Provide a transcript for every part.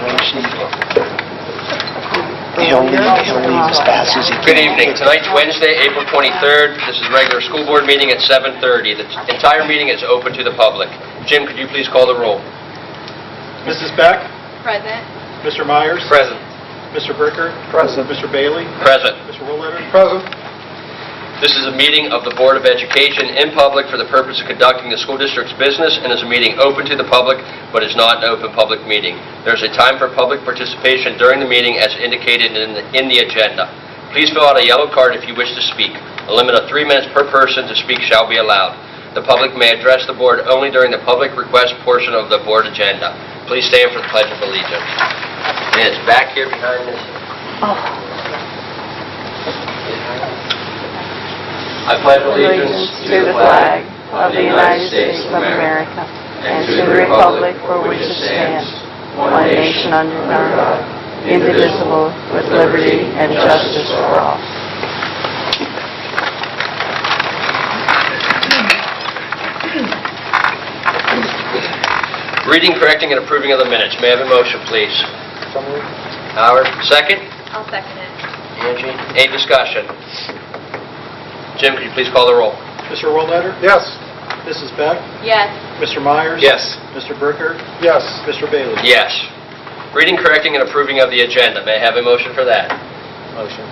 He'll leave as fast as he can. Good evening. Tonight's Wednesday, April 23rd. This is a regular school board meeting at 7:30. The entire meeting is open to the public. Jim, could you please call the roll? Mrs. Beck? Present. Mr. Myers? Present. Mr. Bricker? Present. Mr. Bailey? Present. Mr. Woolletter? Present. This is a meeting of the Board of Education in public for the purpose of conducting the school district's business and is a meeting open to the public, but is not an open public meeting. There's a time for public participation during the meeting as indicated in the agenda. Please fill out a yellow card if you wish to speak. A limit of 3 minutes per person to speak shall be allowed. The public may address the board only during the public request portion of the board agenda. Please stand for the Pledge of Allegiance. And it's back here behind this. I pledge Allegiance to the flag of the United States of America and to the republic for which it stands, one nation under God, indivisible, with liberty and justice for all. Reading, correcting, and approving of the minutes. May I have a motion, please? Howard, second? I'll second it. Angie, any discussion? Jim, could you please call the roll? Mr. Woolletter? Yes. Mrs. Beck? Yes. Mr. Myers? Yes. Mr. Bricker? Yes. Mr. Bailey? Yes. Reading, correcting, and approving of the agenda. May I have a motion for that? Motion.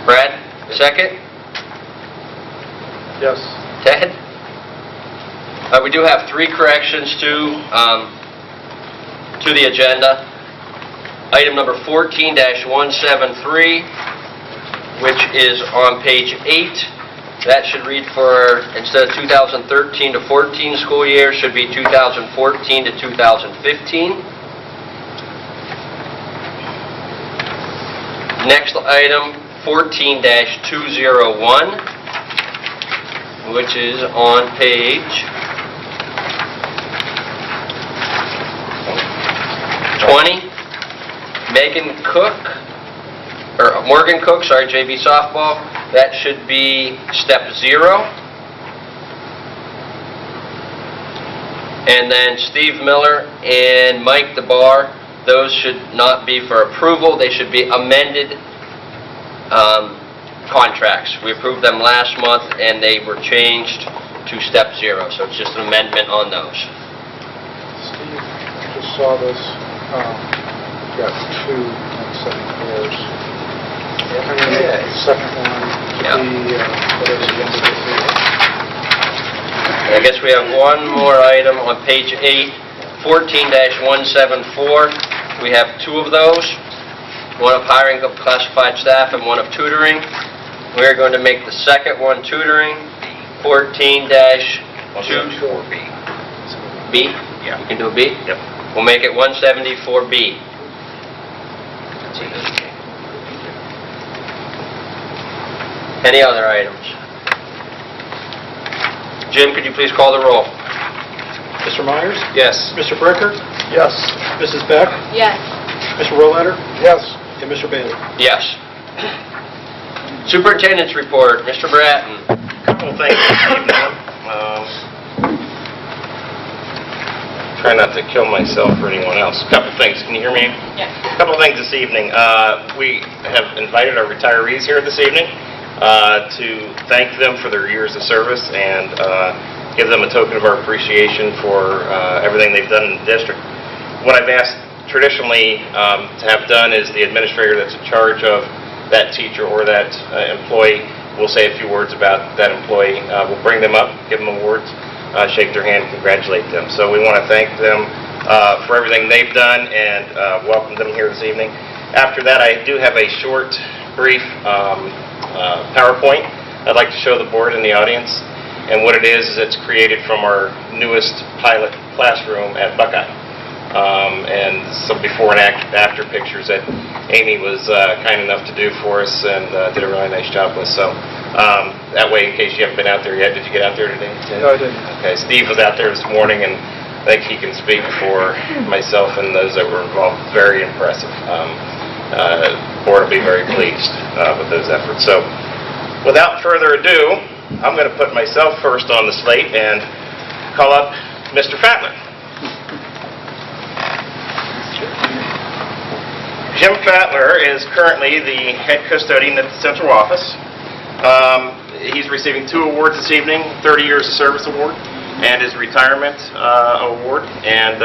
Brad, second? Yes. Ted? We do have 3 corrections to the agenda. Item number 14-173, which is on page 8. That should read for, instead of 2013 to 14 school year, should be 2014 to 2015. Next item, 14-201, which is on page 20. Morgan Cook, JV softball. That should be step 0. And then Steve Miller and Mike DeBar, those should not be for approval. They should be amended contracts. We approved them last month and they were changed to step 0. So it's just an amendment on those. Steve, I just saw this. Got 2 second floors. Yeah. Second one. Yeah. Whatever the end of this is. And I guess we have one more item on page 8, 14-174. We have 2 of those. One of hiring of classified staff and one of tutoring. We're going to make the second one tutoring, 14-174B. B? Yeah. You can do a B? Yep. We'll make it 174B. Any other items? Jim, could you please call the roll? Mr. Myers? Yes. Br Bricker? Yes. Mrs. Beck? Yes. Mr. Woolletter? Yes. And Mr. Bailey? Yes. Superintendent's report, Mr. Bratton. Well, thank you, Steve. Try not to kill myself or anyone else. A couple things. Can you hear me? Yes. A couple of things this evening. We have invited our retirees here this evening to thank them for their years of service and give them a token of our appreciation for everything they've done in the district. What I've asked traditionally to have done is the administrator that's in charge of that teacher or that employee will say a few words about that employee. We'll bring them up, give them awards, shake their hand, congratulate them. So we want to thank them for everything they've done and welcome them here this evening. After that, I do have a short, brief PowerPoint I'd like to show the board and the audience. And what it is it's created from our newest pilot classroom at Buckeye. And some before and after pictures that Amy was kind enough to do for us and did a really nice job with. So that way, in case you haven't been out there yet, did you get out there today? No, I didn't. Okay, Steve was out there this morning, and I think he can speak for myself and those that were involved. Very impressive. The board will be very pleased with those efforts. So without further ado, I'm going to put myself first on the slate and call up Mr. Fatman. Jim Fatler is currently the head custodian at the central office. He's receiving 2 awards this evening, 30 Years of Service Award and his Retirement Award. And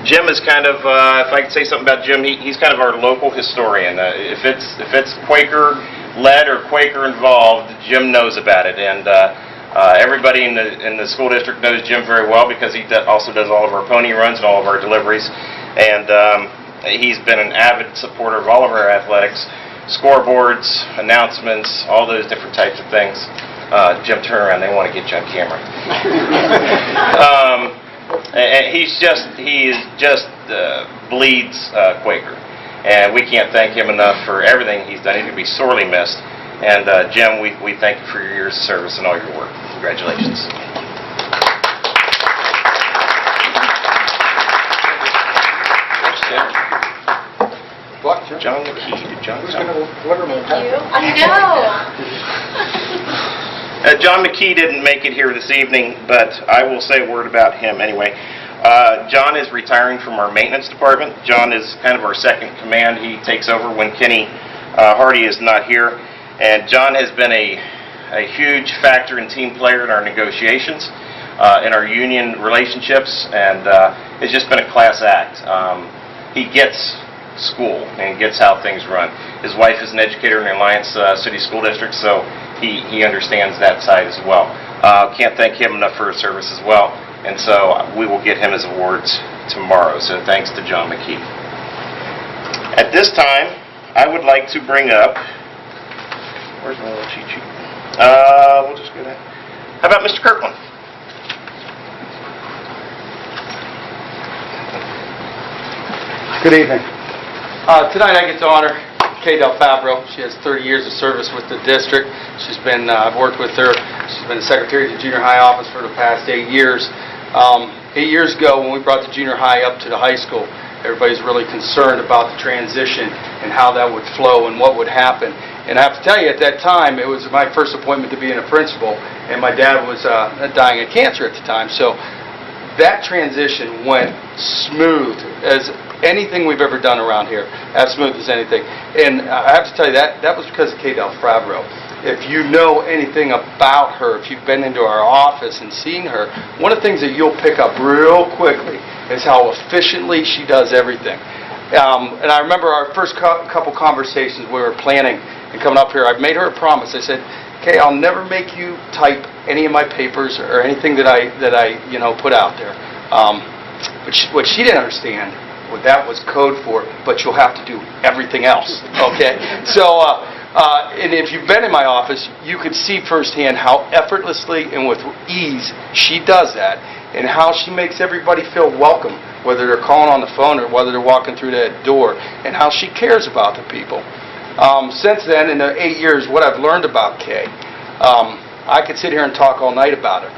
Jim is kind of, if I could say something about Jim, he's kind of our local historian. If it's Quaker-led or Quaker-involved, Jim knows about it. And everybody in the school district knows Jim very well because he also does all of our pony runs and all of our deliveries. And he's been an avid supporter of all of our athletics, scoreboards, announcements, all those different types of things. Jim, turn around. They want to get you on camera. And he just bleeds Quaker, and we can't thank him enough for everything he's done. He's going to be sorely missed. And Jim, we thank you for your years of service and all your work. Congratulations. John McKee. Did John Who's come? going to deliver my packet? I know. John McKee didn't make it here this evening, but I will say a word about him anyway. John is retiring from our maintenance department. John is kind of our second command. He takes over when Kenny Hardy is not here. And John has been a huge factor and team player in our negotiations, in our union relationships, and it's just been a class act. He gets school and gets how things run. His wife is an educator in the Alliance City School District, so he understands that side as well. Can't thank him enough for his service as well, and so we will get him his awards tomorrow, so thanks to John McKee. At this time, I would like to bring up, where's my little cheat sheet? We'll just go there. How about Mr. Kirkland? Good evening. Tonight I get to honor Kay Del Fabro. She has 30 years of service with the district. I've worked with her. She's been the secretary of the junior high office for the past 8 years. 8 years ago, when we brought the junior high up to the high school, everybody's really concerned about the transition and how that would flow and what would happen. And I have to tell you, at that time, it was my first appointment to being a principal, and my dad was dying of cancer at the time. So that transition went smooth as anything we've ever done around here, as smooth as anything. And I have to tell you, that was because of Kay Del Fabro. If you know anything about her, if you've been into our office and seen her, one of the things that you'll pick up real quickly is how efficiently she does everything. And I remember our first couple conversations we were planning and coming up here, I made her a promise. I said, Kay, I'll never make you type any of my papers or anything that I put out there. But what she didn't understand, what that was code for, but you'll have to do everything else, okay? So, and if you've been in my office, you could see firsthand how effortlessly and with ease she does that, and how she makes everybody feel welcome, whether they're calling on the phone or whether they're walking through that door, and how she cares about the people. Since then, in the 8 years, what I've learned about Kay, I could sit here and talk all night about her.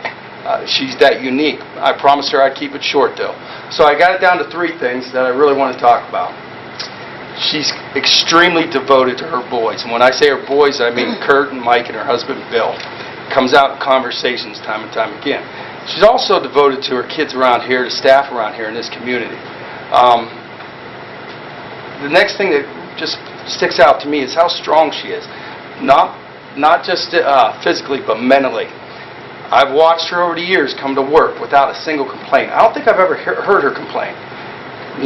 She's that unique. I promised her I'd keep it short, though. So I got it down to 3 things that I really want to talk about. She's extremely devoted to her boys. And when I say her boys, I mean Kurt and Mike and her husband, Bill. Comes out in conversations time and time again. She's also devoted to her kids around here, the staff around here in this community. The next thing that just sticks out to me is how strong she is. Not just physically, but mentally. I've watched her over the years come to work without a single complaint. I don't think I've ever heard her complain.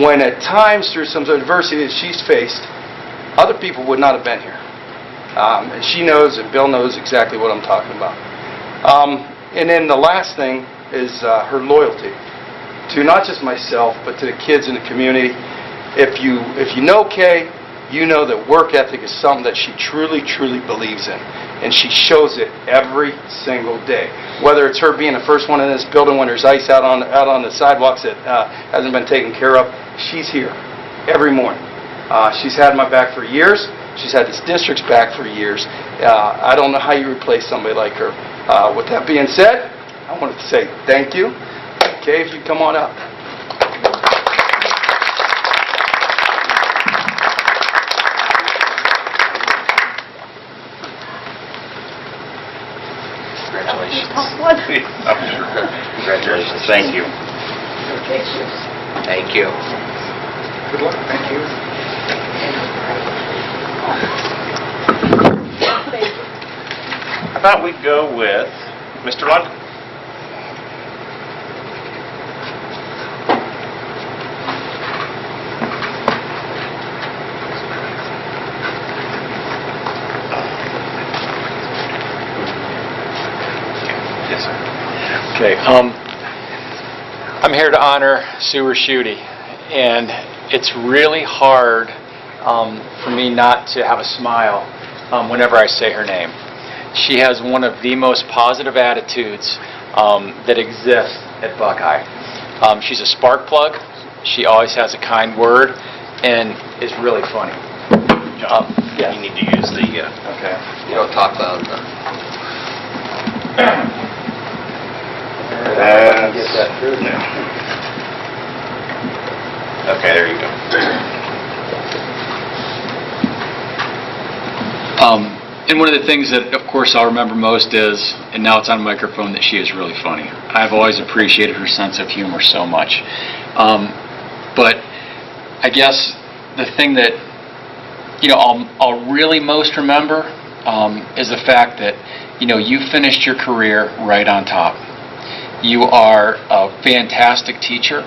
When at times, through some adversity that she's faced, other people would not have been here. And she knows, and Bill knows exactly what I'm talking about. And then the last thing is her loyalty to not just myself, but to the kids in the community. If you know Kay, you know that work ethic is something that she truly, truly believes in. And she shows it every single day. Whether it's her being the first one in this building when there's ice out on the sidewalks that hasn't been taken care of, she's here every morning. She's had my back for years. She's had this district's back for years. I don't know how you replace somebody like her. With that being said, I wanted to say thank you. Kay, if you come on up. Congratulations. Congratulations. Thank you. Thank you. Good luck. Thank you. How about we go with Mr. London? Yes, sir. Okay. I'm here to honor Sue Raschuti, and it's really hard for me not to have a smile whenever I say her name. She has one of the most positive attitudes that exists at Buckeye. She's a spark plug. She always has a kind word and is really funny. John, yes. you need to use the... Okay. You don't talk loud enough. Get that through. No. Okay, there you go. And one of the things that, of course, I'll remember most is, and now it's on microphone, that she is really funny. I've always appreciated her sense of humor so much. But I guess the thing that, I'll really most remember is the fact that, you finished your career right on top. You are a fantastic teacher.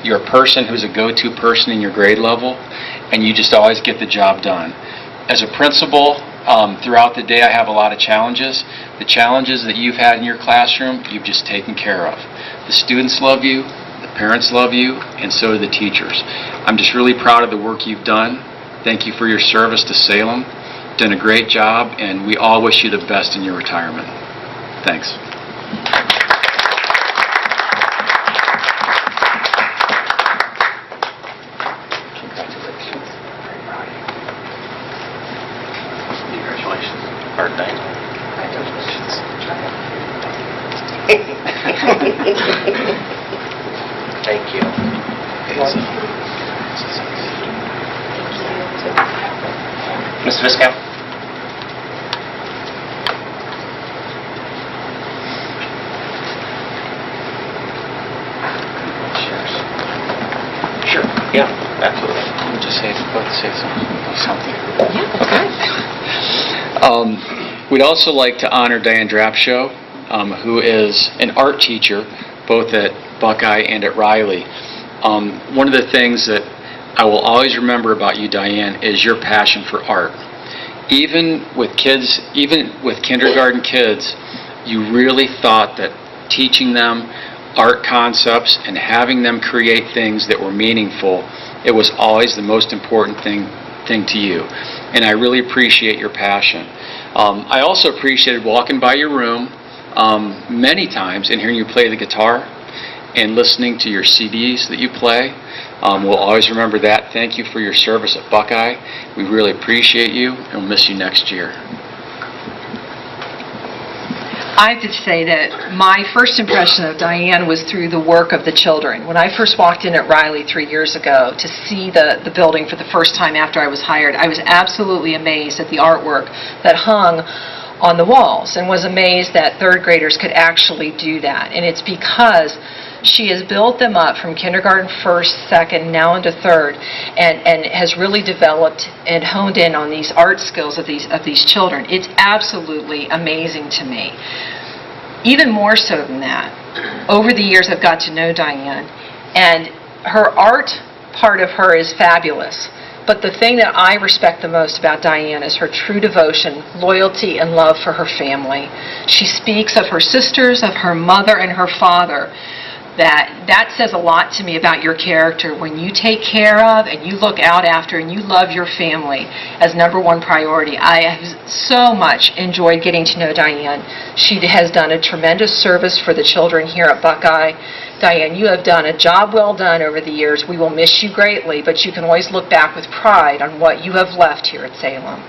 You're a person who's a go-to person in your grade level, and you just always get the job done. As a principal, throughout the day I have a lot of challenges. The challenges that you've had in your classroom, you've just taken care of. The students love you, the parents love you, and so do the teachers. I'm just really proud of the work you've done. Thank you for your service to Salem. You've done a great job, and we all wish you the best in your retirement. Thanks. Thank you. Ms. Viscount? Sure. Yeah, absolutely. We'll just say something. We'd also like to honor Diane Drapshow, who is an art teacher both at Buckeye and at Riley. One of the things that I will always remember about you, Diane, is your passion for art. Even with kindergarten kids, you really thought that teaching them art concepts and having them create things that were meaningful, it was always the most important thing to you. And I really appreciate your passion. I also appreciated walking by your room many times and hearing you play the guitar and listening to your CDs that you play. We'll always remember that. Thank you for your service at Buckeye. We really appreciate you, and we'll miss you next year. I have to say that my first impression of Diane was through the work of the children. When I first walked in at Riley 3 years ago to see the building for the first time after I was hired, I was absolutely amazed at the artwork that hung on the walls and was amazed that third graders could actually do that. And it's because she has built them up from kindergarten, first, second, now into third, and has really developed and honed in on these art skills of these children. It's absolutely amazing to me. Even more so than that, over the years I've got to know Diane, and her art part of her is fabulous. But the thing that I respect the most about Diane is her true devotion, loyalty, and love for her family. She speaks of her sisters, of her mother, and her father. That says a lot to me about your character. When you take care of and you look out after and you love your family as number one priority. I have so much enjoyed getting to know Diane. She has done a tremendous service for the children here at Buckeye. Diane, you have done a job well done over the years. We will miss you greatly, but you can always look back with pride on what you have left here at Salem.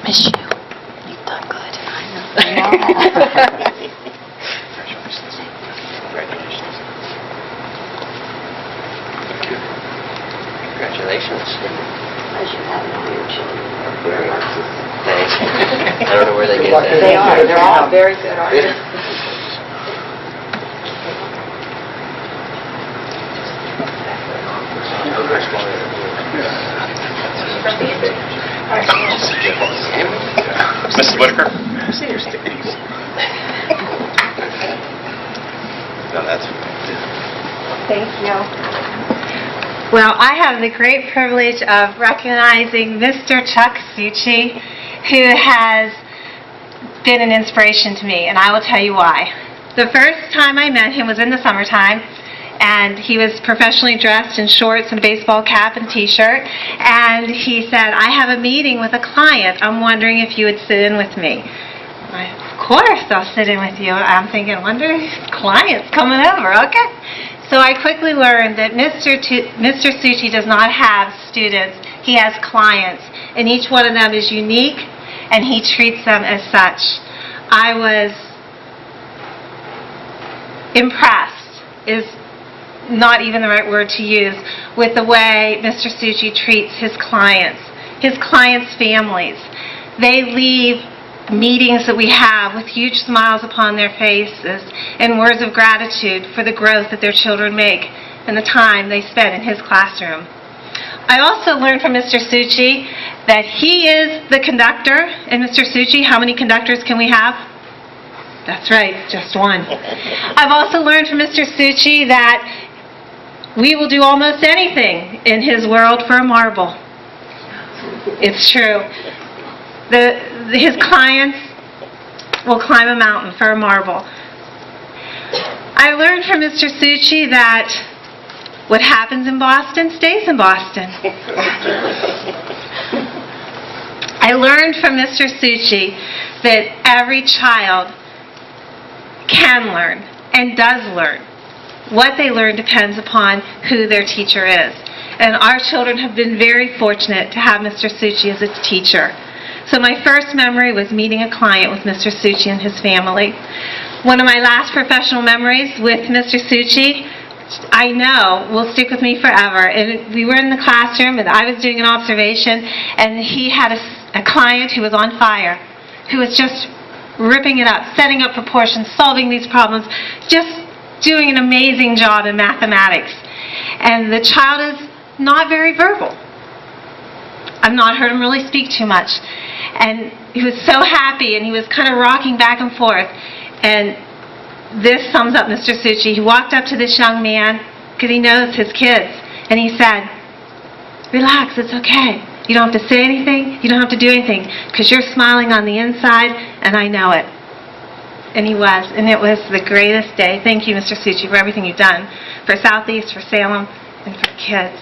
Miss you. You've done good. I know. Congratulations. Congratulations. Congratulations. As you have all your children are very artistic. Thanks. I don't know where they get that. They are. They're all very good artists. Mrs. Whitaker? No, that's... Thank you. Well, I have the great privilege of recognizing Mr. Chuck Succi, who has been an inspiration to me, and I will tell you why. The first time I met him was in the summertime, and he was professionally dressed in shorts and a baseball cap and t-shirt, and he said, "I have a meeting with a client. I'm wondering if you would sit in with me." Of course, I'll sit in with you. I'm thinking, wonder if client's coming over. Okay. So I quickly learned that Mr. Succi does not have students. He has clients, and each one of them is unique, and he treats them as such. I was impressed, is not even the right word to use, with the way Mr. Succi treats his clients' families. They leave meetings that we have with huge smiles upon their faces and words of gratitude for the growth that their children make and the time they spend in his classroom. I also learned from Mr. Succi that he is the conductor. And Mr. Succi, how many conductors can we have? That's right, just one. I've also learned from Mr. Succi that we will do almost anything in his world for a marble. It's true. His clients will climb a mountain for a marble. I learned from Mr. Succi that what happens in Boston stays in Boston. I learned from Mr. Succi that every child can learn and does learn. What they learn depends upon who their teacher is. And our children have been very fortunate to have Mr. Succi as its teacher. So my first memory was meeting a client with Mr. Succi and his family. One of my last professional memories with Mr. Succi, I know, will stick with me forever. And we were in the classroom, and I was doing an observation, and he had a client who was on fire, who was just ripping it up, setting up proportions, solving these problems, just doing an amazing job in mathematics. And the child is not very verbal. I've not heard him really speak too much. And he was so happy, and he was kind of rocking back and forth. And this sums up Mr. Succi. He walked up to this young man, because he knows his kids, and he said, "Relax, it's okay. You don't have to say anything. You don't have to do anything, because you're smiling on the inside, and I know it." And he was, and it was the greatest day. Thank you, Mr. Succi, for everything you've done for Southeast, for Salem, and for kids.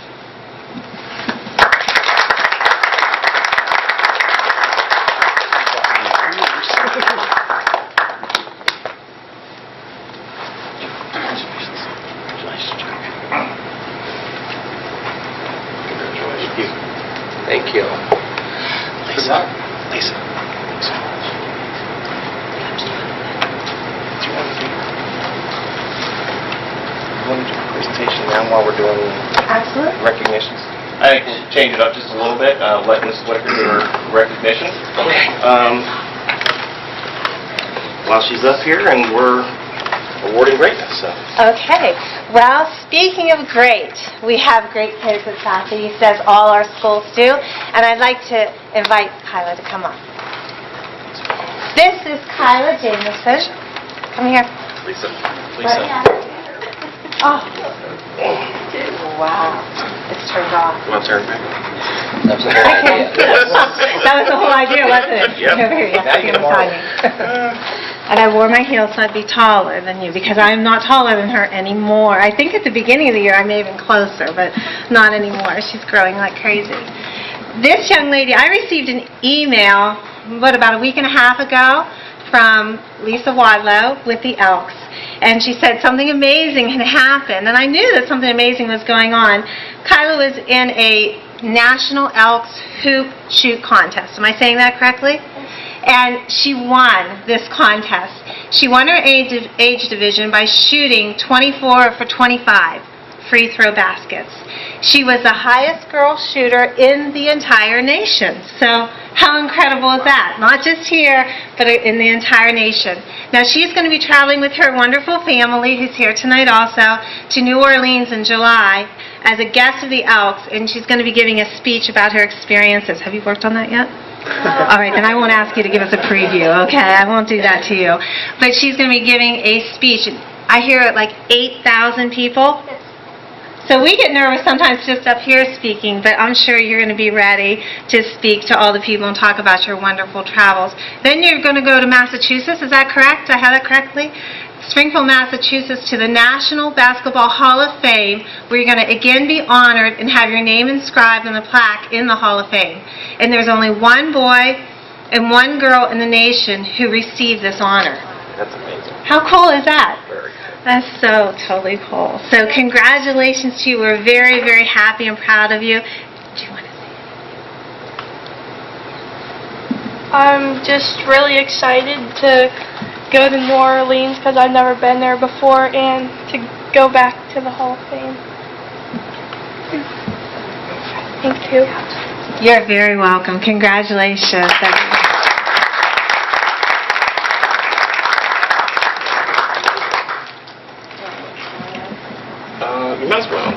Thank you. Lisa. Do you want to do a presentation now while we're doing Absolutely. recognitions? I think we'll change it up just a little bit, let Mrs. Whitaker do her recognition. While she's up here, and we're awarding greatness, so. Okay. Well, speaking of great, we have great kids at Southeast, as all our schools do, and I'd like to invite Kyla to come up. This is Kyla Jamison. Come here. Lisa. Oh. Wow. It's turned off. Want to turn back? That was the whole idea, wasn't it? Yep. Over here, Now you get come behind me. And I wore my heels so I'd be taller than you, because I am not taller than her anymore. I think at the beginning of the year I may have been closer, but not anymore. She's growing like crazy. This young lady, I received an email, about a week and a half ago, from Lisa Wadlow with the Elks. And she said something amazing had happened. And I knew that something amazing was going on. Kyla was in a National Elks Hoop Shoot contest. Am I saying that correctly? And she won this contest. She won her age division by shooting 24 for 25 free throw baskets. She was the highest girl shooter in the entire nation. So how incredible is that? Not just here, but in the entire nation. Now she's going to be traveling with her wonderful family, who's here tonight also, to New Orleans in July as a guest of the Elks, and she's going to be giving a speech about her experiences. Have you worked on that yet? All right, then I won't ask you to give us a preview, okay? I won't do that to you. But she's going to be giving a speech. I hear it like 8,000 people. So we get nervous sometimes just up here speaking, but I'm sure you're going to be ready to speak to all the people and talk about your wonderful travels. Then you're going to go to Massachusetts, is that correct? Did I have that correctly? Springfield, Massachusetts, to the National Basketball Hall of Fame, where you're going to again be honored and have your name inscribed on the plaque in the Hall of Fame. And there's only one boy and one girl in the nation who received this honor. That's amazing. How cool is that? Very cool. That's so totally cool. So congratulations to you. We're very, very happy and proud of you. Do you want to say anything? I'm just really excited to go to New Orleans because I've never been there before, and to go back to the Hall of Fame. Thank you. You're very welcome. Congratulations. You might as well.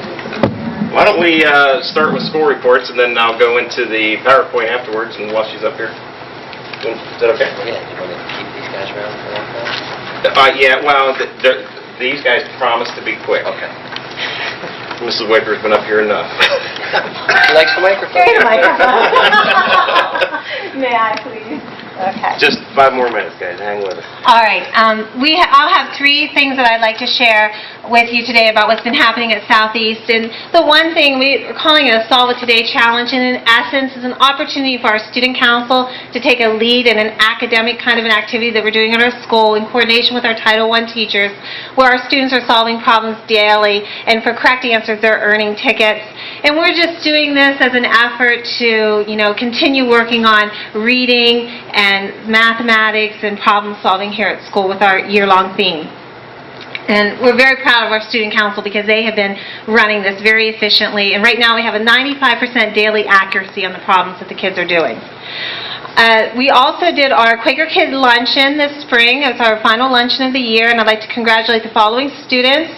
Why don't we start with school reports, and then I'll go into the PowerPoint afterwards, and while she's up here. Is that okay? Yeah, you want to keep these guys around for a long time? Yeah, well, these guys promised to be quick. Okay. Mrs. Waker's been up here enough. She likes the microphone. Here's the microphone. May I please? Okay. Just 5 more minutes, guys. Hang with us. All right. I'll have 3 things that I'd like to share with you today about what's been happening at Southeast. And the one thing, we're calling it a Solve It Today challenge, and in essence is an opportunity for our student council to take a lead in an academic kind of an activity that we're doing at our school in coordination with our Title I teachers, where our students are solving problems daily, and for correct answers they're earning tickets. And we're just doing this as an effort to, continue working on reading and mathematics and problem solving here at school with our year-long theme. And we're very proud of our student council because they have been running this very efficiently. And right now we have a 95% daily accuracy on the problems that the kids are doing. We also did our Quaker Kid Luncheon this spring. It's our final luncheon of the year, and I'd like to congratulate the following students.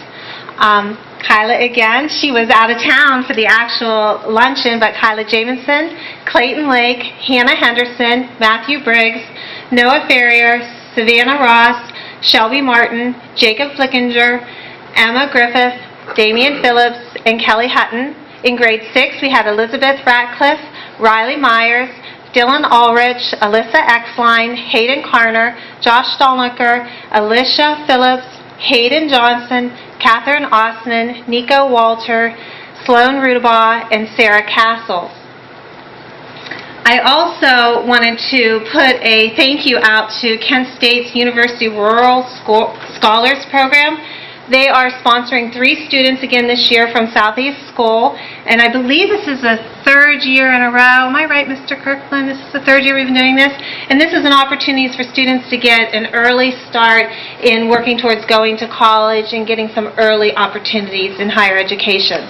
Kyla again, she was out of town for the actual luncheon, but Kyla Jamison, Clayton Lake, Hannah Henderson, Matthew Briggs, Noah Ferrier, Savannah Ross, Shelby Martin, Jacob Flickinger, Emma Griffith, Damian Phillips, and Kelly Hutton. In grade 6, we had Elizabeth Ratcliffe, Riley Myers, Dylan Ulrich, Alyssa Exline, Hayden Carner, Josh Stolniker, Alicia Phillips, Hayden Johnson, Catherine Osman, Nico Walter, Sloan Rudabaugh, and Sarah Castle. I also wanted to put a thank you out to Kent State's University Rural Scholars Program. They are sponsoring 3 students again this year from Southeast School, and I believe this is the 3rd year in a row. Am I right, Mr. Kirkland? This is the 3rd year we've been doing this? And this is an opportunity for students to get an early start in working towards going to college and getting some early opportunities in higher education.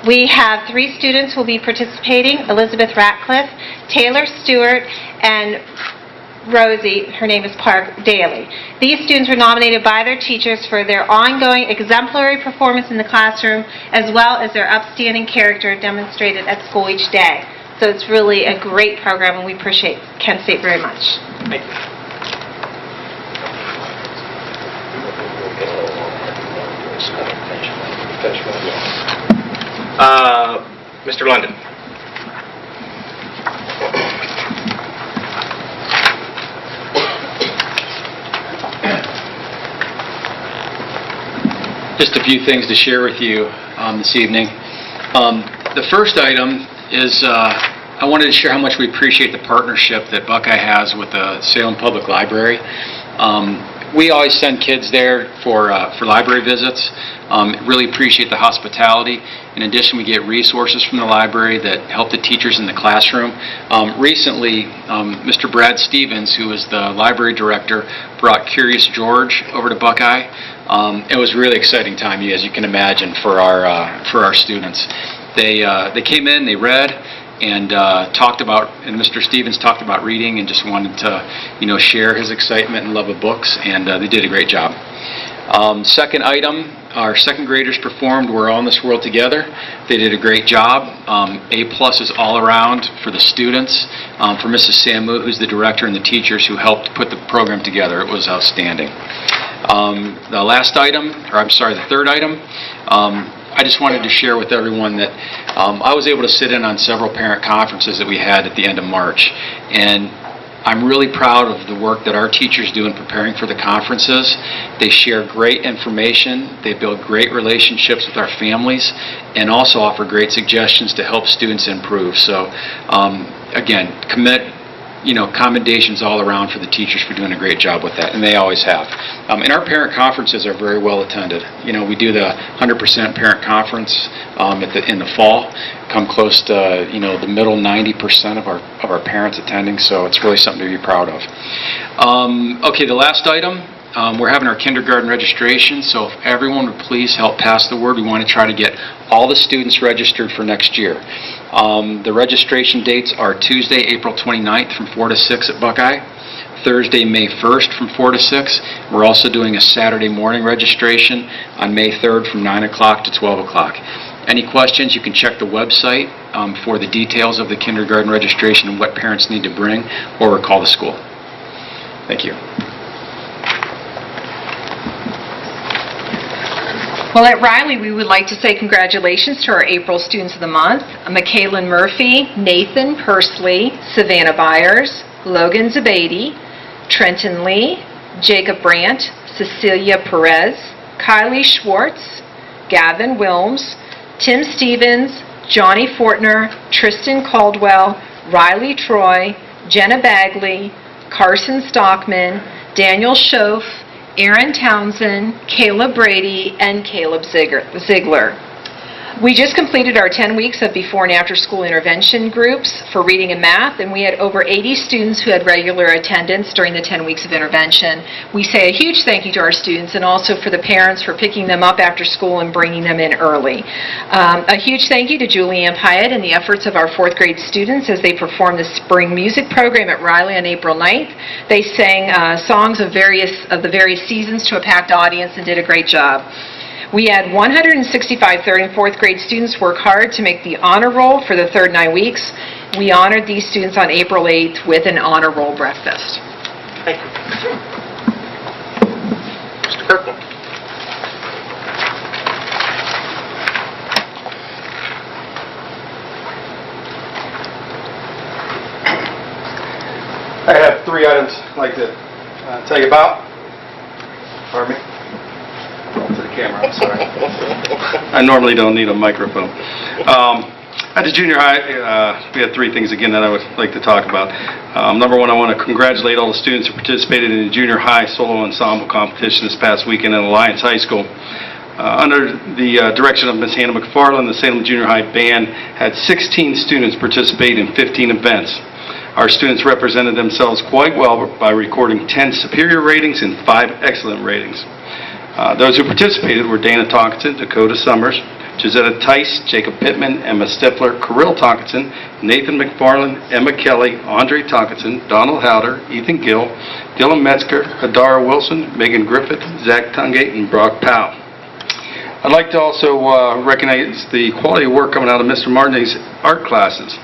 We have 3 students who will be participating: Elizabeth Ratcliffe, Taylor Stewart, and Rosie, her name is Park Daly. These students were nominated by their teachers for their ongoing exemplary performance in the classroom, as well as their upstanding character demonstrated at school each day. So it's really a great program, and we appreciate Kent State very much. Thank you. Mr. London. Just a few things to share with you this evening. The first item is I wanted to share how much we appreciate the partnership that Buckeye has with the Salem Public Library. We always send kids there for library visits. Really appreciate the hospitality. In addition, we get resources from the library that help the teachers in the classroom. Recently, Mr. Brad Stevens, who is the library director, brought Curious George over to Buckeye. It was a really exciting time, as you can imagine, for our students. They came in, they read, and Mr. Stevens talked about reading and just wanted to, share his excitement and love of books, and they did a great job. Second item, our second graders performed We're All in This World Together. They did a great job. A+s all around for the students, for Mrs. Samu, who's the director, and the teachers who helped put the program together. It was outstanding. The third item, I just wanted to share with everyone that I was able to sit in on several parent conferences that we had at the end of March, and I'm really proud of the work that our teachers do in preparing for the conferences. They share great information, they build great relationships with our families, and also offer great suggestions to help students improve. So again, commendations all around for the teachers for doing a great job with that, and they always have. And our parent conferences are very well attended. We do the 100% parent conference in the fall. Come close to the middle 90% of our parents attending, so it's really something to be proud of. Okay, the last item. We're having our kindergarten registration, so if everyone would please help pass the word. We want to try to get all the students registered for next year. The registration dates are Tuesday, April 29th from 4 to 6 at Buckeye, Thursday, May 1st from 4 to 6. We're also doing a Saturday morning registration on May 3rd from 9 o'clock to 12 o'clock. Any questions, you can check the website for the details of the kindergarten registration and what parents need to bring, or call the school. Thank you. Well, at Riley, we would like to say congratulations to our April Students of the Month: McKaylin Murphy, Nathan Pursley, Savannah Byers, Logan Zabady, Trenton Lee, Jacob Brandt, Cecilia Perez, Kylie Schwartz, Gavin Wilms, Tim Stevens, Johnny Fortner, Tristan Caldwell, Riley Troy, Jenna Bagley, Carson Stockman, Daniel Schoaf, Aaron Townsend, Caleb Brady, and Caleb Ziegler. We just completed our 10 weeks of before and after school intervention groups for reading and math, and we had over 80 students who had regular attendance during the 10 weeks of intervention. We say a huge thank you to our students and also for the parents for picking them up after school and bringing them in early. A huge thank you to Julianne Pyatt and the efforts of our 4th grade students as they performed the spring music program at Riley on April 9th. They sang songs of the various seasons to a packed audience and did a great job. We had 165 3rd and 4th grade students work hard to make the honor roll for the third 9 weeks. We honored these students on April 8th with an honor roll breakfast. Thank you. Mr. Kirkland. I have 3 items I'd like to tell you about. Pardon me? To the camera, I'm sorry. I normally don't need a microphone. At the junior high, we had 3 things again that I would like to talk about. Number 1, I want to congratulate all the students who participated in the junior high solo ensemble competition this past weekend at Alliance High School. Under the direction of Ms. Hannah McFarland, the Salem Junior High Band had 16 students participate in 15 events. Our students represented themselves quite well by recording 10 superior ratings and 5 excellent ratings. Those who participated were Dana Tonkinson, Dakota Summers, Gisetta Tice, Jacob Pittman, Emma Stifler, Kirill Tonkinson, Nathan McFarland, Emma Kelly, Andre Tonkinson, Donald Howder, Ethan Gill, Dylan Metzger, Hadara Wilson, Megan Griffith, Zach Tungate, and Brock Powell. I'd like to also recognize the quality of work coming out of Mr. Martin's art classes.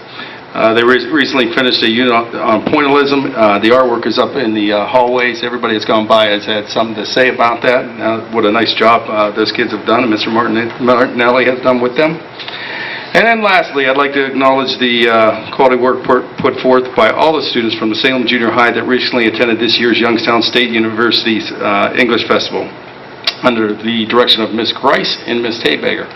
They recently finished a unit on pointillism. The artwork is up in the hallways. Everybody that's gone by has had something to say about that. What a nice job those kids have done and Mr. Martinelli has done with them. And then lastly, I'd like to acknowledge the quality work put forth by all the students from the Salem Junior High that recently attended this year's Youngstown State University's English Festival under the direction of Ms. Grice and Ms. Haybager.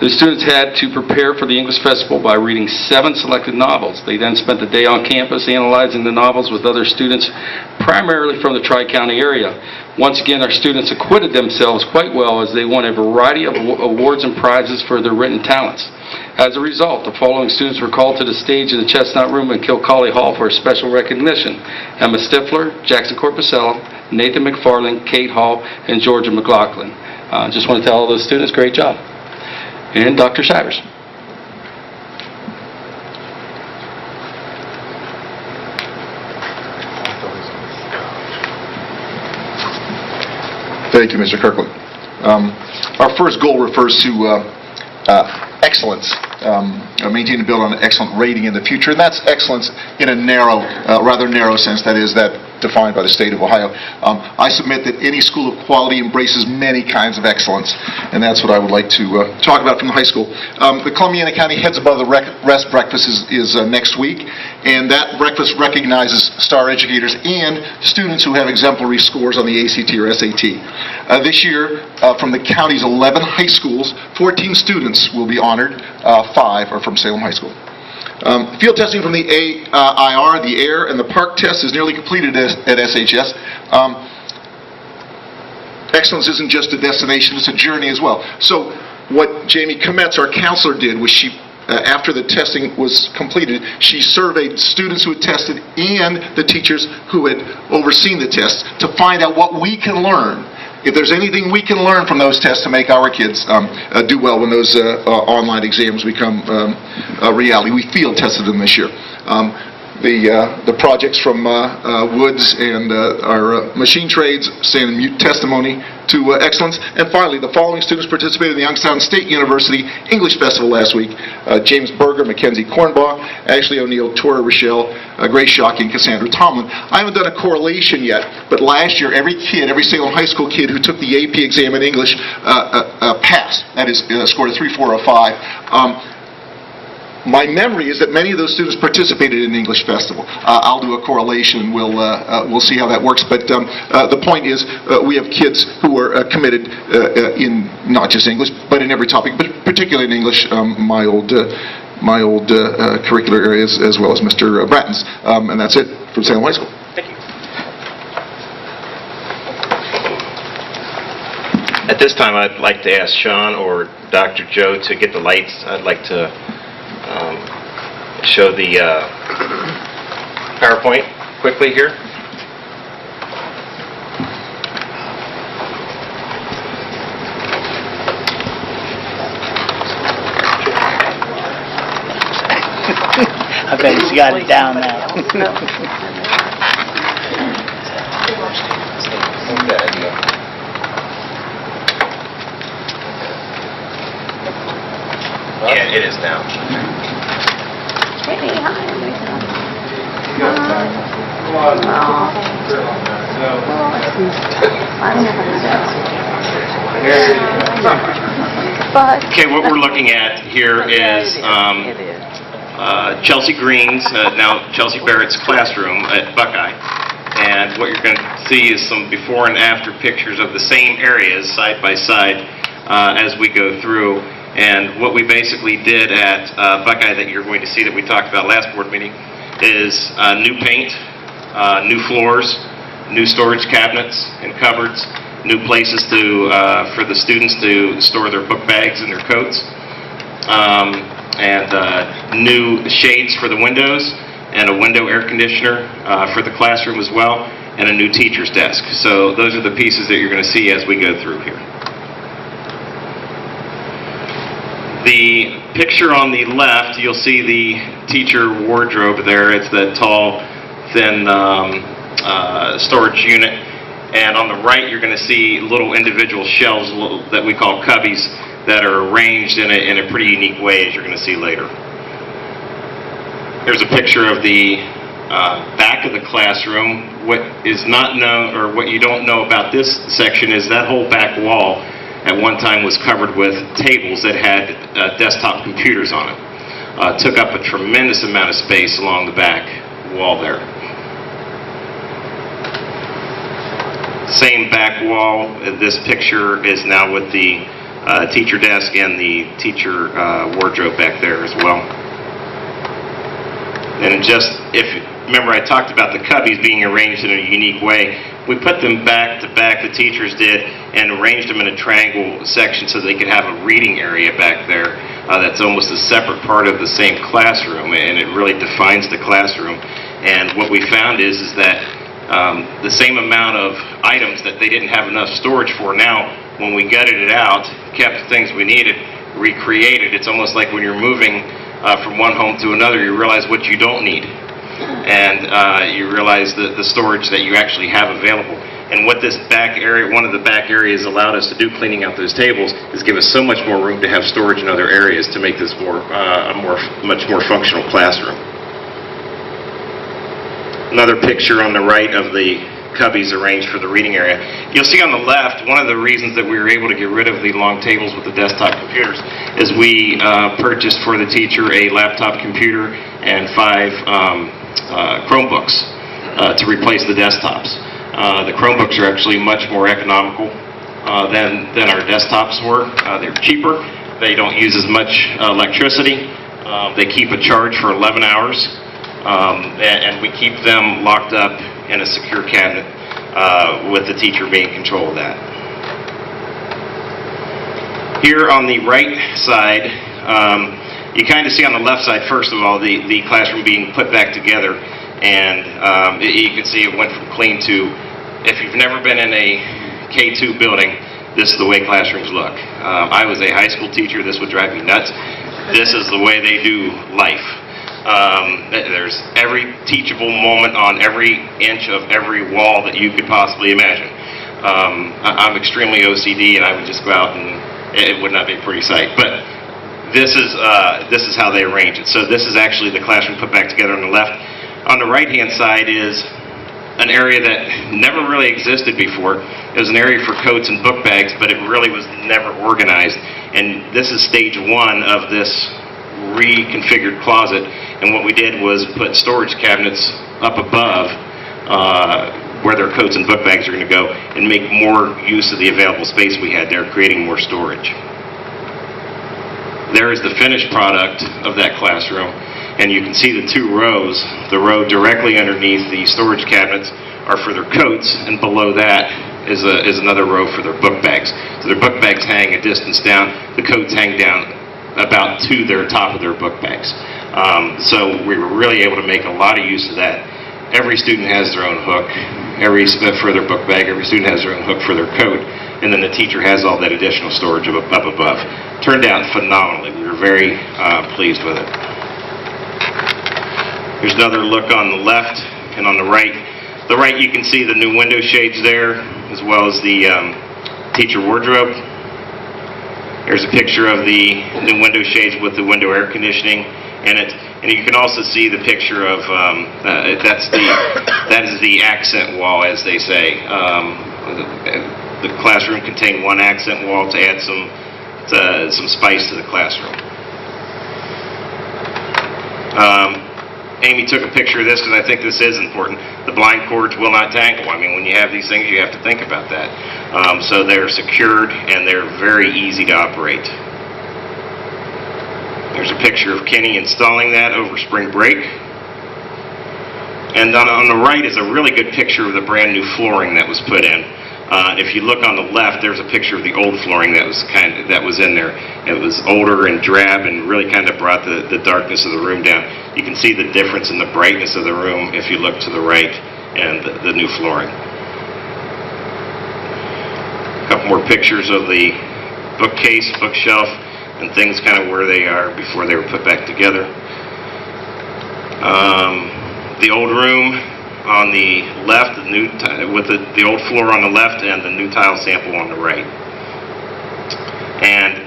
The students had to prepare for the English Festival by reading 7 selected novels. They then spent the day on campus analyzing the novels with other students, primarily from the Tri-County area. Once again, our students acquitted themselves quite well as they won a variety of awards and prizes for their written talents. As a result, the following students were called to the stage in the Chestnut Room in Kilcolly Hall for a special recognition: Emma Stifler, Jackson Corpusella, Nathan McFarland, Kate Hall, and Georgia McLaughlin. Just want to tell all those students, great job. And Dr. Shivers. Thank you, Mr. Kirkland. Our first goal refers to excellence, maintain and build on an excellent rating in the future, and that's excellence in a narrow, rather narrow sense, that is, that defined by the state of Ohio. I submit that any school of quality embraces many kinds of excellence, and that's what I would like to talk about from the high school. The Columbiana County Heads Above the Rest breakfast is next week, and that breakfast recognizes star educators and students who have exemplary scores on the ACT or SAT. This year, from the county's 11 high schools, 14 students will be honored. 5 are from Salem High School. Field testing from the AIR, the AIR, and the PARC test is nearly completed at SHS. Excellence isn't just a destination, it's a journey as well. So what Jamie Kometz, our counselor, did was she, after the testing was completed, she surveyed students who had tested and the teachers who had overseen the tests to find out what we can learn. If there's anything we can learn from those tests to make our kids do well when those online exams become a reality. We field tested them this year. The projects from Woods and our machine trades stand in mute testimony to excellence. And finally, the following students participated in the Youngstown State University English Festival last week: James Berger, Mackenzie Cornbaugh, Ashley O'Neill, Tora Rochelle, Grace Shock, and Cassandra Tomlin. I haven't done a correlation yet, but last year every Salem High School kid who took the AP exam in English passed. That is, scored a 3, 4, or 5. My memory is that many of those students participated in the English Festival. I'll do a correlation. We'll see how that works. But the point is, we have kids who are committed in not just English, but in every topic, but particularly in English, my old curricular areas, as well as Mr. Bratton's. And that's it from Salem High School. Thank you. At this time, I'd like to ask Sean or Dr. Joe to get the lights. I'd like to show the PowerPoint quickly here. I bet he's got it down now. Yeah, it is down. Okay, what we're looking at here is Chelsea Green's, now Chelsea Barrett's classroom at Buckeye. And what you're going to see is some before and after pictures of the same areas side by side as we go through. And what we basically did at Buckeye that you're going to see that we talked about last board meeting is new paint, new floors, new storage cabinets and cupboards, new places to for the students to store their book bags and their coats, and new shades for the windows, and a window air conditioner for the classroom as well, and a new teacher's desk. So those are the pieces that you're going to see as we go through here. The picture on the left, you'll see the teacher wardrobe there. It's that tall, thin storage unit. And on the right, you're going to see little individual shelves that we call cubbies that are arranged in a pretty unique way, as you're going to see later. Here's a picture of the back of the classroom. What is not known, or what you don't know about this section, is that whole back wall at one time was covered with tables that had desktop computers on it. Took up a tremendous amount of space along the back wall there. Same back wall. This picture is now with the teacher desk and the teacher wardrobe back there as well. And just if remember I talked about the cubbies being arranged in a unique way. We put them back to back, the teachers did, and arranged them in a triangle section so they could have a reading area back there that's almost a separate part of the same classroom, and it really defines the classroom. And what we found is that the same amount of items that they didn't have enough storage for, now when we gutted it out, kept the things we needed, recreated. It's almost like when you're moving from one home to another, you realize what you don't need, and you realize the storage that you actually have available. And what this back area, one of the back areas allowed us to do, cleaning out those tables, is give us so much more room to have storage in other areas to make this much more functional classroom. Another picture on the right of the cubbies arranged for the reading area. You'll see on the left, one of the reasons that we were able to get rid of the long tables with the desktop computers is we purchased for the teacher a laptop computer and 5 Chromebooks to replace the desktops. The Chromebooks are actually much more economical than our desktops were. They're cheaper. They don't use as much electricity. They keep a charge for 11 hours. And we keep them locked up in a secure cabinet with the teacher being in control of that. Here on the right side, you kind of see on the left side, first of all, the classroom being put back together, and you can see it went from clean to, if you've never been in a K-2 building, this is the way classrooms look. I was a high school teacher. This would drive me nuts. This is the way they do life. There's every teachable moment on every inch of every wall that you could possibly imagine. I'm extremely OCD, and I would just go out and it would not be a pretty sight. But this is how they arrange it. So this is actually the classroom put back together on the left. On the right-hand side is an area that never really existed before. It was an area for coats and book bags, but it really was never organized. And this is stage 1 of this reconfigured closet, and what we did was put storage cabinets up above where their coats and book bags are going to go, and make more use of the available space we had there, creating more storage. There is the finished product of that classroom, and you can see the 2 rows. The row directly underneath the storage cabinets are for their coats, and below that is another row for their book bags. So their book bags hang a distance down, the coats hang down about to their top of their book bags. So we were really able to make a lot of use of that. Every student has their own hook, for their book bag, every student has their own hook for their coat, and then the teacher has all that additional storage up above. Turned out phenomenally. We were very pleased with it. Here's another look on the left and on the right. The right, you can see the new window shades there, as well as the teacher wardrobe. There's a picture of the new window shades with the window air conditioning in it, and you can also see the picture of that is the accent wall, as they say. The classroom contained 1 accent wall to add some spice to the classroom. Amy took a picture of this because I think this is important. The blind cords will not tangle. I mean, when you have these things, you have to think about that. So they're secured and they're very easy to operate. There's a picture of Kenny installing that over spring break. And on the right is a really good picture of the brand new flooring that was put in. If you look on the left, there's a picture of the old flooring that was in there. It was older and drab and really kind of brought the darkness of the room down. You can see the difference in the brightness of the room if you look to the right and the new flooring. A couple more pictures of the bookcase, bookshelf, and things kind of where they are before they were put back together. The old room on the left, with the old floor on the left and the new tile sample on the right. And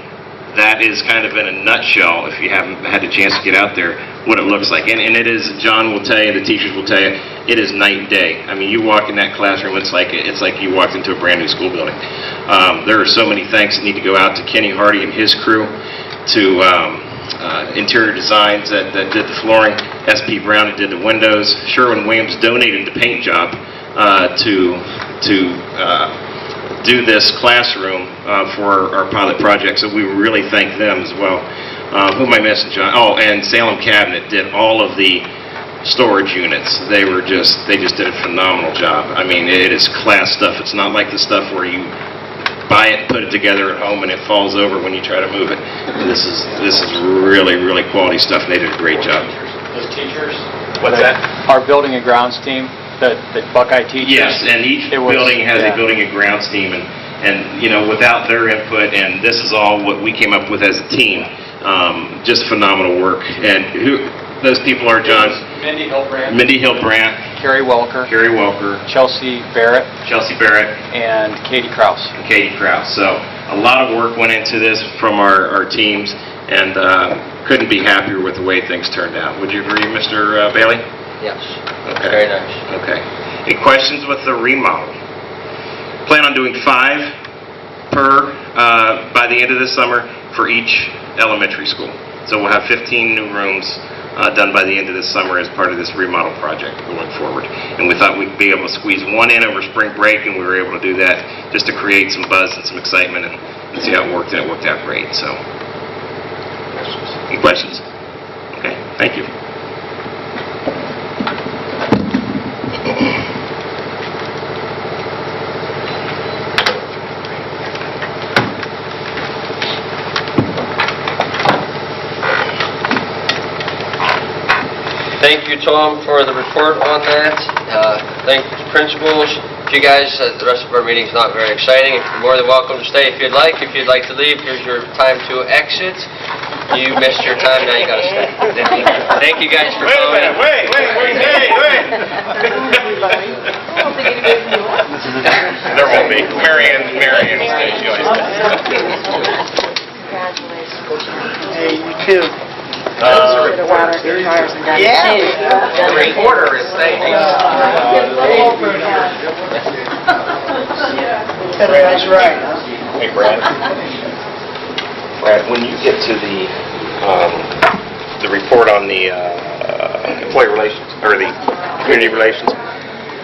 that is kind of in a nutshell, if you haven't had a chance to get out there, what it looks like. And it is, John will tell you, the teachers will tell you, it is night and day. I mean, you walk in that classroom, it's like you walked into a brand new school building. There are so many thanks that need to go out to Kenny Hardy and his crew, to Interior Designs that did the flooring, S.P. Brown that did the windows, Sherwin Williams donated the paint job to do this classroom for our pilot project, so we really thank them as well. Who am I missing, John? Oh, and Salem Cabinet did all of the storage units. They just did a phenomenal job. I mean, it is class stuff. It's not like the stuff where you buy it, put it together at home, and it falls over when you try to move it. This is really, really quality stuff, and they did a great job. Those teachers? What's that? Our building and grounds team, the Buckeye teachers. Yes, and each building has a building and grounds team, and you know, without their input, and this is all what we came up with as a team, just phenomenal work. And who those people are, John? Mindy Hillbrand. Mindy Hillbrand. Carrie Welker. Carrie Welker. Chelsea Barrett. Chelsea Barrett. And Katie Kraus. And Katie Kraus. So a lot of work went into this from our teams, and couldn't be happier with the way things turned out. Would you agree, Mr. Bailey? Yes. Okay. Very nice. Okay. Any questions with the remodel? Plan on doing 5 per by the end of this summer for each elementary school. So we'll have 15 new rooms done by the end of this summer as part of this remodel project going forward. And we thought we'd be able to squeeze one in over spring break, and we were able to do that just to create some buzz and some excitement and see how it worked, and it worked out great. So, any questions? Okay, thank you. Thank you, Tom, for the report on that. Thank you, principals. You guys, the rest of our meeting is not very exciting. You're more than welcome to stay if you'd like. If you'd like to leave, here's your time to exit. You missed your time, now you gotta stay. Thank you guys for coming. Wait. There won't be. Marianne will stay. She always Hey, you too. The water and cars and guns. The reporter is saying. That's right. Hey, Brad. Brad, when you get to the report on the employee relations, or the community relations,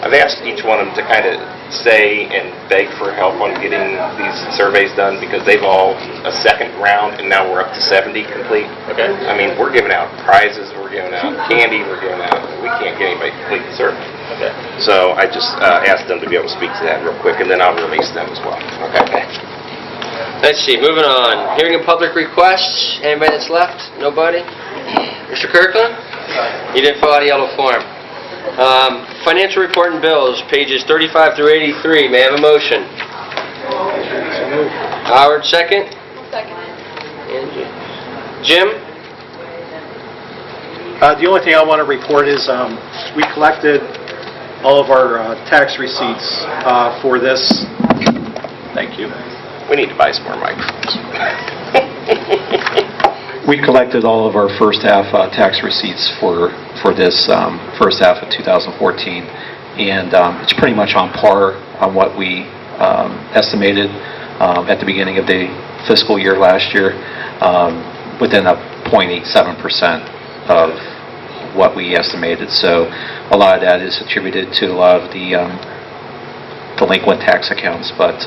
I've asked each one of them to kind of say and beg for help on getting these surveys done, because they've all a second round, and now we're up to 70 complete. Okay. I mean, we're giving out prizes, we're giving out candy, we're giving out, we can't get anybody to complete the survey. Okay. So I just asked them to be able to speak to that real quick, and then I'll release them as well. Okay. Let's see, moving on. Hearing of public requests. Anybody that's left? Nobody? Mr. Kirkland? You didn't fill out a yellow form. Financial report and bills, pages 35 through 83. May I have a motion? Howard, second? Second. Angie. Jim? The only thing I want to report is we collected all of our tax receipts for this. Thank you. We need to buy some more microphones. We collected all of our first half tax receipts for this first half of 2014, and it's pretty much on par on what we estimated at the beginning of the fiscal year last year, within a 0.87% of what we estimated. So a lot of that is attributed to a lot of the delinquent tax accounts, but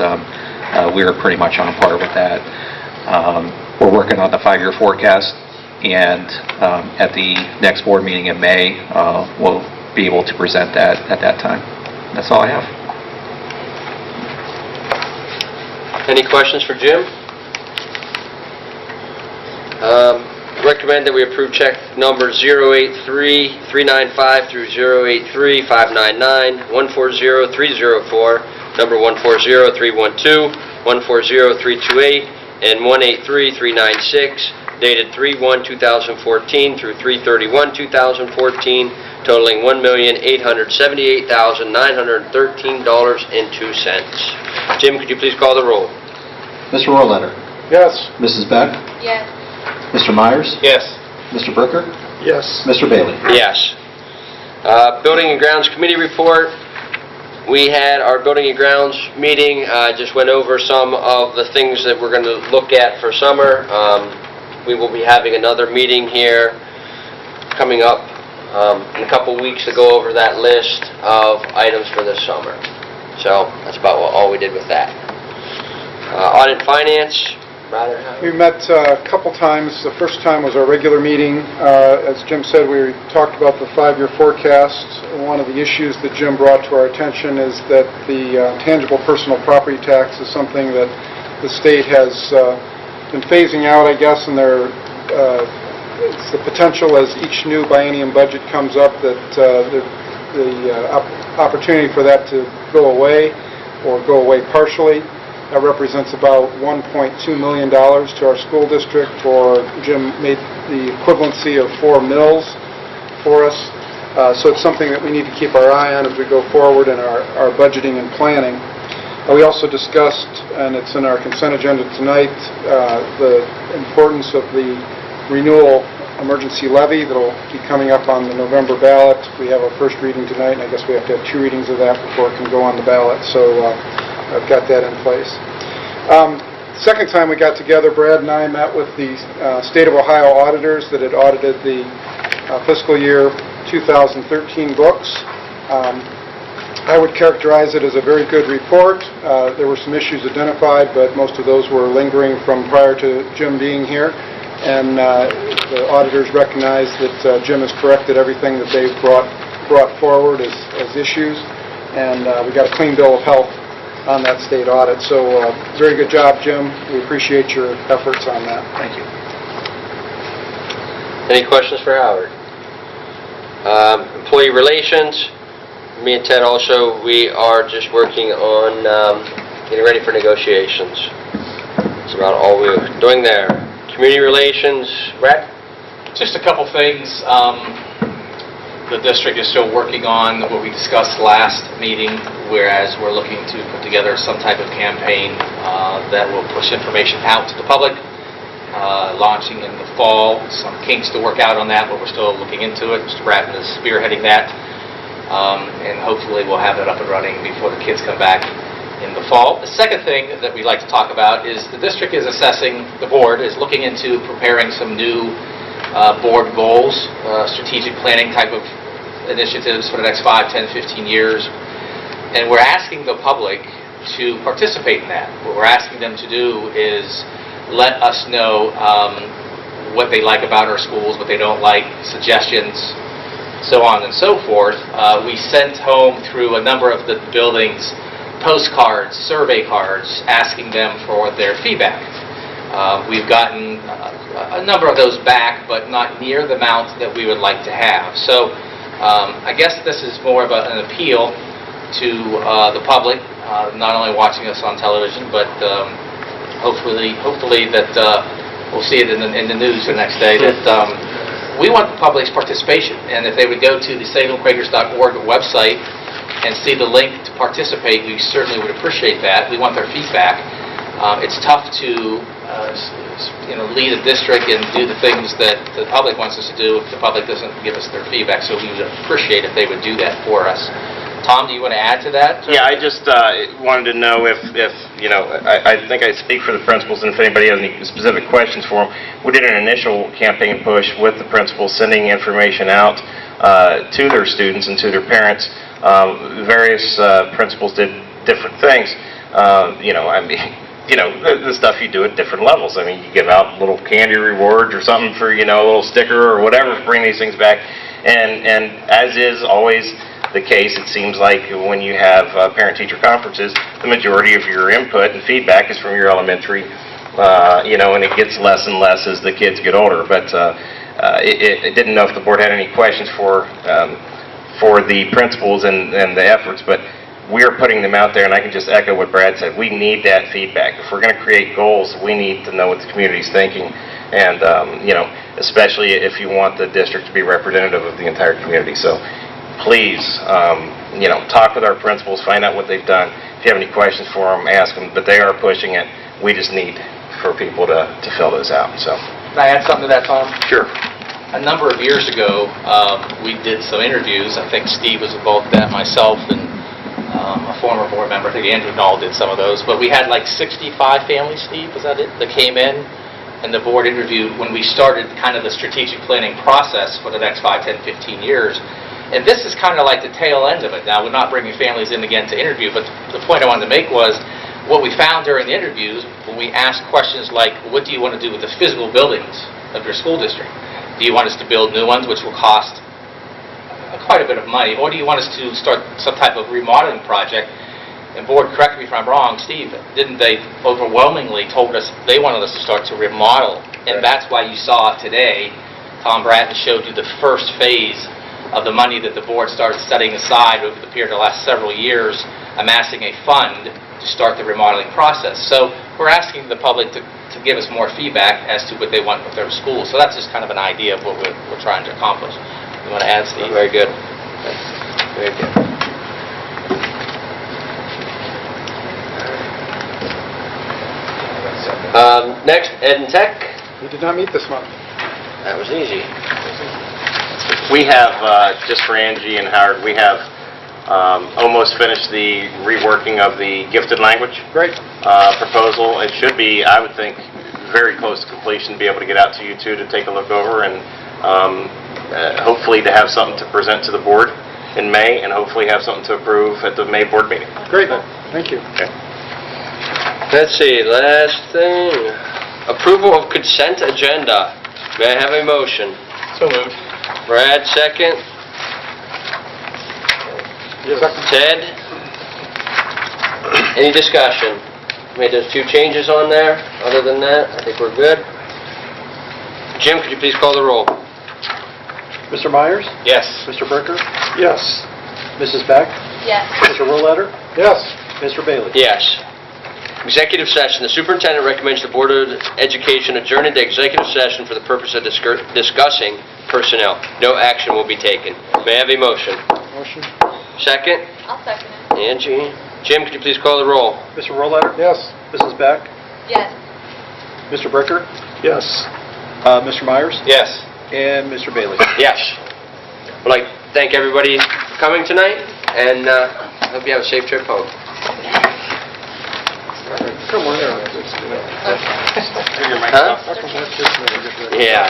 we were pretty much on par with that. We're working on the 5-year forecast, and at the next board meeting in May, we'll be able to present that at that time. That's all I have. Any questions for Jim? Recommend that we approve check number 083395 through 083599, 140304, number 140312, 140328, and 183396, dated 3/1/2014 through 3/31/2014, totaling $1,878,913.02. Jim, could you please call the roll? Mr. Rohrletter. Yes. Mrs. Beck. Yes. Mr. Myers. Yes. Mr. Bricker. Yes. Mr. Bailey. Yes. Building and Grounds Committee report. We had our Building and Grounds meeting, just went over some of the things that we're going to look at for summer. We will be having another meeting here coming up in a couple weeks to go over that list of items for this summer. So that's about all we did with that. Audit and Finance, Rather, We met a couple times. The first time was our regular meeting. As Jim said, we talked about the 5-year forecast. One of the issues that Jim brought to our attention is that the tangible personal property tax is something that the state has been phasing out, I guess, and it's the potential as each new biennium budget comes up that the opportunity for that to go away or go away partially. That represents about $1.2 million to our school district, or Jim made the equivalency of 4 mills for us. So it's something that we need to keep our eye on as we go forward in our budgeting and planning. We also discussed, and it's in our consent agenda tonight, the importance of the renewal emergency levy that will be coming up on the November ballot. We have our first reading tonight, and I guess we have to have 2 readings of that before it can go on the ballot. So I've got that in place. Second time we got together, Brad and I met with the State of Ohio auditors that had audited the fiscal year 2013 books. I would characterize it as a very good report. There were some issues identified, but most of those were lingering from prior to Jim being here. And the auditors recognize that Jim has corrected everything that they've brought forward as issues. And we got a clean bill of health on that state audit. So very good job, Jim. We appreciate your efforts on that. Thank you. Any questions for Howard? Employee relations. Me and Ted also, we are just working on getting ready for negotiations. That's about all we're doing there. Community relations. Brad? Just a couple things. The district is still working on what we discussed last meeting, whereas we're looking to put together some type of campaign that will push information out to the public, launching in the fall. Some kinks to work out on that, but we're still looking into it. Mr. Bratton is spearheading that, and hopefully we'll have that up and running before the kids come back in the fall. The second thing that we'd like to talk about is the district is assessing, the board is looking into preparing some new board goals, strategic planning type of initiatives for the next 5, 10, 15 years. And we're asking the public to participate in that. What we're asking them to do is let us know what they like about our schools, what they don't like, suggestions, so on and so forth. We sent home through a number of the buildings postcards, survey cards, asking them for their feedback. We've gotten a number of those back, but not near the amount that we would like to have. So I guess this is more of an appeal to the public, not only watching us on television, but hopefully that we'll see it in the news the next day, that we want the public's participation. And if they would go to the salemquakers.org website and see the link to participate, we certainly would appreciate that. We want their feedback. It's tough to lead a district and do the things that the public wants us to do if the public doesn't give us their feedback. So we would appreciate if they would do that for us. Tom, do you want to add to that? Yeah, I just wanted to know if I think I speak for the principals, and if anybody has any specific questions for them. We did an initial campaign push with the principals, sending information out to their students and to their parents. Various principals did different things. The stuff you do at different levels. I mean, you give out little candy rewards or something for, a little sticker or whatever to bring these things back. And as is always the case, it seems like when you have parent-teacher conferences, the majority of your input and feedback is from your elementary, and it gets less and less as the kids get older. But it didn't know if the board had any questions for the principals and the efforts, but we're putting them out there, and I can just echo what Brad said. We need that feedback. If we're going to create goals, we need to know what the community's thinking, and especially if you want the district to be representative of the entire community. So please, talk with our principals, find out what they've done. If you have any questions for them, ask them, but they are pushing it. We just need for people to fill those out. So, can I add something to that, Tom? Sure. A number of years ago, we did some interviews. I think Steve was involved in that, myself, and a former board member, I think Andrew Knoll did some of those, but we had like 65 families, Steve, was that it, that came in, and the board interviewed when we started kind of the strategic planning process for the next 5, 10, 15 years. And this is kind of like the tail end of it. Now, we're not bringing families in again to interview, but the point I wanted to make was what we found during the interviews, when we asked questions like, what do you want to do with the physical buildings of your school district? Do you want us to build new ones, which will cost quite a bit of money, or do you want us to start some type of remodeling project? And board, correct me if I'm wrong, Steve, didn't they overwhelmingly told us they wanted us to start to remodel? And that's why you saw today, Tom Bratton showed you the first phase of the money that the board started setting aside over the period of the last several years, amassing a fund to start the remodeling process. So we're asking the public to give us more feedback as to what they want with their school. So that's just kind of an idea of what we're trying to accomplish. You want to add, Steve? Very good. Very good. Next, Ed and Tech. We did not meet this month. That was easy. We have, just for Angie and Howard, we have almost finished the reworking of the gifted language Great. proposal. It should be, I would think, very close to completion, to be able to get out to you two to take a look over, and hopefully to have something to present to the board in May, and hopefully have something to approve at the May board meeting. Great. Thank you. Okay. Let's see, last thing. Approval of consent agenda. May I have a motion? So moved. Brad, second. Ted? Any discussion? Made a few changes on there. Other than that, I think we're good. Jim, could you please call the roll? Mr. Myers? Yes. Mr. Bricker? Yes. Mrs. Beck? Yes. Mr. Rohleder? Yes. Mr. Bailey? Yes. Executive session. The superintendent recommends the Board of Education adjourn into executive session for the purpose of discussing personnel. No action will be taken. May I have a motion? Motion. Second? I'll second it. Angie? Jim, could you please call the roll? Mr. Rohleder? Yes. Mrs. Beck? Yes. Mr. Bricker? Yes. Mr. Myers? Yes. And Mr. Bailey? Yes. I'd like to thank everybody for coming tonight, and I hope you have a safe trip home. Come on. Huh? Yeah.